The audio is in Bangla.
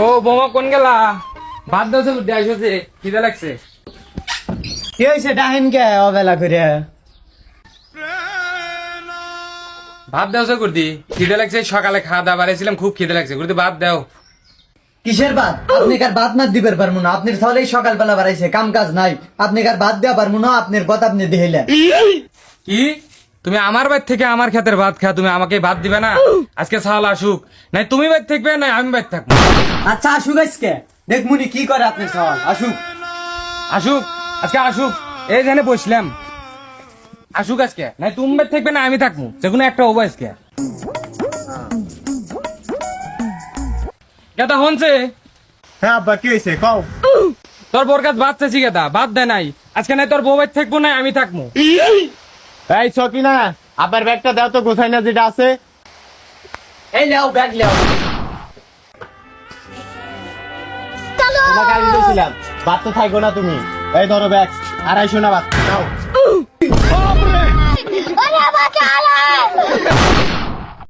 ও বোমা কোন গেলা? ভাত দাও সব দেয়াইছে, খিদে লাগছে। কি হয়েছে ডাহিন কে অবেলা করে? ভাত দাও সব করদি, খিদে লাগছে। সকালে খাওয়া দাওয়া বাড়াইছিলাম, খুব খিদে লাগছে। করদি ভাত দাও। কিসের ভাত? আপনি কার ভাত না দিবার পারবো না? আপনার তাহলেই সকালবেলা বাড়াইছে, কাম কাজ নাই। আপনি কার ভাত দেওয়া পারবো না? আপনার কথা আপনি দিলেন কি তুমি আমার বাড়ি থেকে আমার ক্ষেতের ভাত খা, তুমি আমাকে ভাত দিবে না? আজকে সাল আসুক, নাই তুমি বাড়ি থাকবে না আমি বাড়ি থাকবো। আচ্ছা আসুক আজকে, দেখমুনি কি করে আপনার সওয়াল। আসুক আসুক আজকে আসুক, এই জেনে বসলাম। আসুক আজকে, নাই তুমি বাড়ি থাকবে না আমি থাকবো, যেকোনো একটা হবো আজকে। কেতা হনছে? হ্যাঁ আব্বা কি হয়েছে কও। তোর বোর কাছে ভাত চাইছি, কেতা ভাত দেয় নাই। আজকে নাই তোর বউ বাড়ি থাকবো না আমি থাকবো। এই সকিনা, আব্বার ব্যাগটা দাও তো, গোছাই না যেটা আছে। এই নাও ব্যাগ নাও। তোমাকে আগে বলছিলাম ভাত তো থাকবো না তুমি। এই ধরো ব্যাগ, 250 না ভাত নাও।